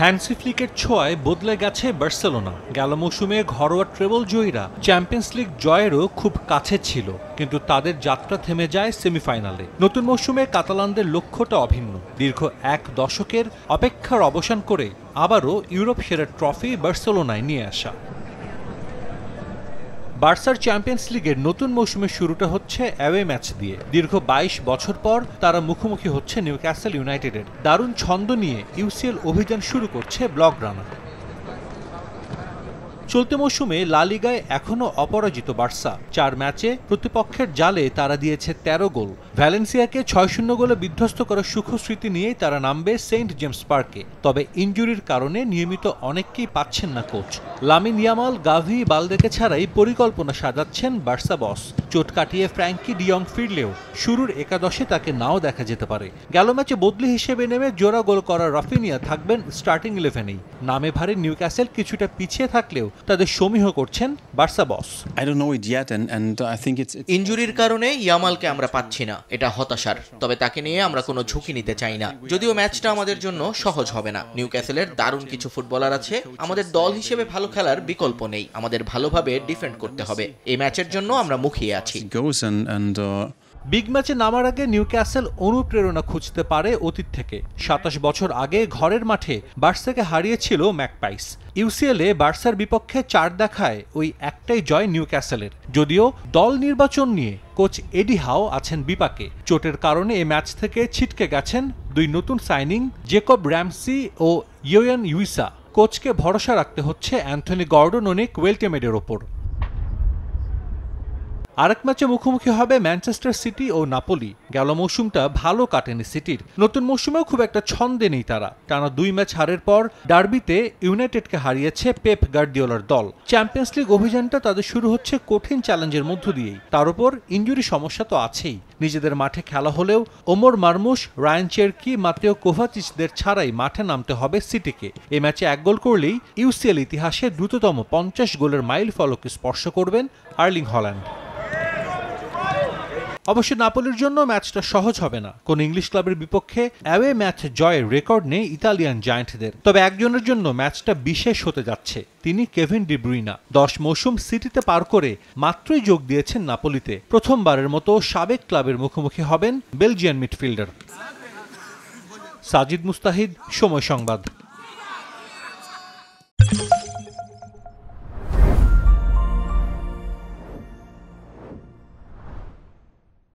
Hansi ফ্লিকের ছোঁয়ায় বদলে গেছে বার্সেলোনা। গেল মৌসুমে ঘরোয়া ট্রেবল জয়ীরা চ্যাম্পিয়ন্স লিগ জয়েরও খুব কাছে ছিল, কিন্তু তাদের যাত্রা থেমে যায় সেমিফাইনালে। নতুন মৌসুমে কাতালানদের লক্ষ্যটা অভিন্ন, দীর্ঘ এক দশকের অপেক্ষার অবসান করে আবারও ইউরোপ সেরা ট্রফি বার্সেলোনায় নিয়ে আসা। বার্সার চ্যাম্পিয়ন্স লিগের নতুন মৌসুমের শুরুটা হচ্ছে অ্যাওয়ে ম্যাচ দিয়ে। দীর্ঘ ২২ বছর পর তারা মুখোমুখি হচ্ছে নিউক্যাসল ইউনাইটেডের। দারুণ ছন্দ নিয়ে ইউসিএল অভিযান শুরু করছে ব্লগরানা। চলতি মৌসুমে লা লিগায় এখনও অপরাজিত বার্সা। ৪ ম্যাচে প্রতিপক্ষের জালে তারা দিয়েছে ১৩ গোল। ভ্যালেন্সিয়াকে ৬-০ গোলে বিধ্বস্ত করার সুখস্মৃতি নিয়েই তারা নামবে সেন্ট জেমস পার্কে। তবে ইনজুরির কারণে নিয়মিত অনেককেই পাচ্ছেন না কোচ। লামিন ইয়ামাল, গাভি, বালদেকে ছাড়াই পরিকল্পনা সাজাচ্ছেন বার্সা বস। চোট কাটিয়ে ফ্র্যাঙ্কি ডিয়ং ফিরলেও শুরুর একাদশে তাকে নাও দেখা যেতে পারে। গেল ম্যাচে বদলি হিসেবে নেমে জোড়া গোল করা রাফিনিয়া থাকবেন স্টার্টিং 11-এই। নামে ভারী নিউক্যাসল কিছুটা পিছিয়ে থাকলেও তাদের সমীহ করছেন বার্সা বস। ইনজুরির কারণে ইয়ামালকে আমরা পাচ্ছি না, এটা হতাশার। তবে তাকে নিয়ে আমরা কোনো ঝুঁকি নিতে চাই না, যদিও ম্যাচটা আমাদের জন্য সহজ হবে না। নিউক্যাসলের দারুণ কিছু ফুটবলার আছে, আমাদের দল হিসেবে ভালো খেলার বিকল্প নেই। আমাদের ভালোভাবে ডিফেন্ড করতে হবে। এই ম্যাচের জন্য আমরা মুখিয়ে আছি। বিগ ম্যাচে নামার আগে নিউক্যাসল অনুপ্রেরণা খুঁজতে পারে অতীত থেকে। ২৭ বছর আগে ঘরের মাঠে বার্সাকে হারিয়েছিল ম্যাকপাইস। ইউসিএলে বার্সার বিপক্ষে ৪ দেখায় ওই একটাই জয় নিউক্যাসলের। যদিও দল নির্বাচন নিয়ে কোচ এডি হাও আছেন বিপাকে। চোটের কারণে এ ম্যাচ থেকে ছিটকে গেছেন দুই নতুন সাইনিং জেকব র্যামসি ও ইয়োয়ান ইউইসা। কোচকে ভরসা রাখতে হচ্ছে অ্যান্থনি গর্ডন ও নিক ওয়েলটেমেডের ওপর। আরেক ম্যাচে মুখোমুখি হবে ম্যানচেস্টার সিটি ও নাপোলি। গেল মৌসুমটা ভালো কাটেনি সিটির। নতুন মৌসুমেও খুব একটা ছন্দে নেই তারা। টানা ২ ম্যাচ হারের পর ডার্বিতে ইউনাইটেডকে হারিয়েছে পেপ গার্দিওলার দল। চ্যাম্পিয়ন্স লিগ অভিযানটা তাদের শুরু হচ্ছে কঠিন চ্যালেঞ্জের মধ্য দিয়েই। তার উপর ইনজুরি সমস্যা তো আছেই। নিজেদের মাঠে খেলা হলেও Omar Marmoush, Rayan Cherki, Mateo কোভাচিচদের ছাড়াই মাঠে নামতে হবে সিটিকে। এ ম্যাচে ১ গোল করলেই ইউসিএল ইতিহাসে দ্রুততম ৫০ গোলের মাইল ফলক স্পর্শ করবেন আর্লিং হল্যান্ড। অবশ্য নাপোলির জন্য ম্যাচটা সহজ হবে না। কোন ইংলিশ ক্লাবের বিপক্ষে অ্যাওয়ে ম্যাচ জয়ের রেকর্ড নেই ইতালিয়ান জায়ান্টদের। তবে একজনের জন্য ম্যাচটা বিশেষ হতে যাচ্ছে, তিনি কেভিন ডি ব্রুইনা। ১০ মৌসুম সিটিতে পার করে মাত্রই যোগ দিয়েছেন নাপোলিতে। প্রথমবারের মতো সাবেক ক্লাবের মুখোমুখি হবেন বেলজিয়ান মিডফিল্ডার। সাজিদ মুস্তাহিদ, সময় সংবাদ।